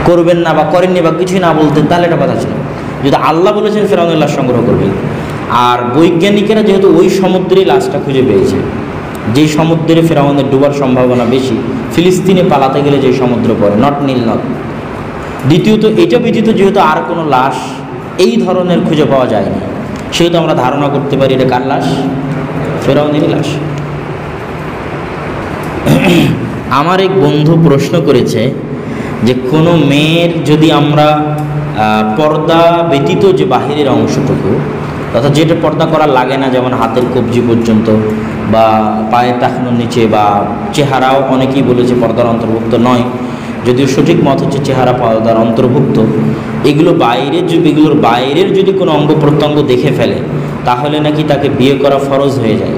করবেন না বা করেননি বা কিছুই না বলতেন, তাহলে এটা কথা ছিল। যদি আল্লাহ বলেছেন ফেরাউনের লাশ সংগ্রহ করবেন, আর বৈজ্ঞানিকেরা যেহেতু ওই সমুদ্রেই লাশটা খুঁজে পেয়েছে, যেই সমুদ্রে ফেরাউনের ডুবার সম্ভাবনা বেশি, ফিলিস্তিনে পালাতে গেলে যে সমুদ্র পড়ে, নট নীল নদ। দ্বিতীয়ত এটা ব্যতীত যেহেতু আর কোনো লাশ এই ধরনের খুঁজে পাওয়া যায়নি, সেহেতু আমরা ধারণা করতে পারি এটা কার লাশ? ফেরাউনেরই লাশ। আমার এক বন্ধু প্রশ্ন করেছে যে কোনো মেয়ের যদি আমরা পর্দা ব্যতীত যে বাহিরের অংশটুকু, অর্থাৎ যেটা পর্দা করা লাগে না, যেমন হাতের কবজি পর্যন্ত বা পায়ের টাকনোর নিচে বা চেহারাও অনেকেই বলেছে পর্দার অন্তর্ভুক্ত নয়, যদিও সঠিক মত হচ্ছে চেহারা পর্দার অন্তর্ভুক্ত, এগুলোর বাইরের যদি কোনো অঙ্গ প্রত্যঙ্গ দেখে ফেলে তাহলে নাকি তাকে বিয়ে করা ফরজ হয়ে যায়।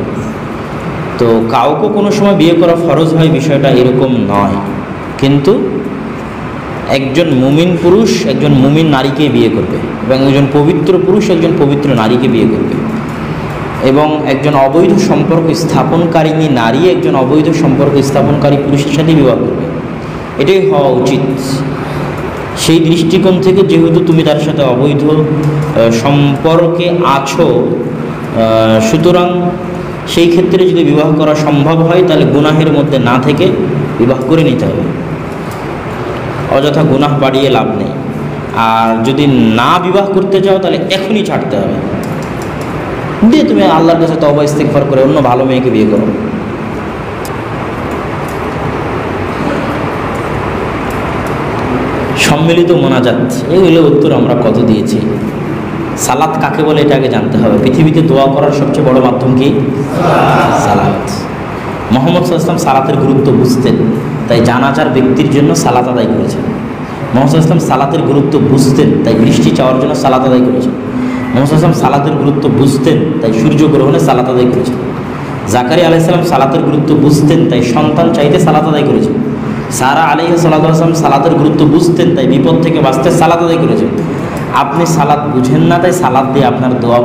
তো কাউকে কোনো সময় বিয়ে করা ফরজ হয় বিষয়টা এরকম নয়, কিন্তু একজন মুমিন পুরুষ একজন মুমিন নারীকে বিয়ে করবে, এবং একজন পবিত্র পুরুষ একজন পবিত্র নারীকে বিয়ে করবে, এবং একজন অবৈধ সম্পর্ক স্থাপনকারিণী নারী একজন অবৈধ সম্পর্ক স্থাপনকারী পুরুষের সাথে বিবাহ করবে, এটাই হওয়া উচিত। সেই দৃষ্টিকোণ থেকে যেহেতু তুমি তার সাথে অবৈধ সম্পর্কে আছো, সুতরাং সেই ক্ষেত্রে যদি বিবাহ করা সম্ভব হয় তাহলে গুনাহের মধ্যে না থেকে বিবাহ করে নিতে হবে, অযথা গুনাহ বাড়িয়ে লাভ নেই। আর যদি না বিবাহ করতে চাও তাহলে এখনই ছাড়তে হবে, দিয়ে তুমি আল্লাহর কাছে তওবা ইস্তিগফার করে অন্য ভালো মেয়েকে বিয়ে করো। সম্মিলিত মোনাজাত, এগুলো উত্তর আমরা কত দিয়েছি। সালাত কাকে বলে এটা আগে জানতে হবে। পৃথিবীতে দোয়া করার সবচেয়ে বড় মাধ্যম কি? সালাত। মুহাম্মদ সাল্লাল্লাহু আলাইহি ওয়াসাল্লাম সালাতের গুরুত্ব বুঝতেন, তাই জানাজার ব্যক্তির জন্য সালাত আদায় করেছেন। মুহাম্মদ সাল্লাল্লাহু আলাইহি ওয়াসাল্লাম সালাতের গুরুত্ব বুঝতেন, তাই বৃষ্টি চাওয়ার জন্য সালাত আদায় করেছেন। মুহাম্মদ সাল্লাল্লাহু আলাইহি ওয়াসাল্লাম সালাতের গুরুত্ব বুঝতেন, তাই সূর্যগ্রহণে সালাত আদায় করেছেন। জাকারিয়া আলাইহিস সালাম সালাতের গুরুত্ব বুঝতেন, তাই সন্তান চাইতে সালাত আদায় করেছেন। সারা আলাইহিস সালাম সালাতের গুরুত্ব বুঝতেন, তাই বিপদ থেকে বাঁচতে সালাত আদায় করেছেন। আপনি সালাত বুঝেন না, তাই সালাত দিয়ে আপনার দোয়া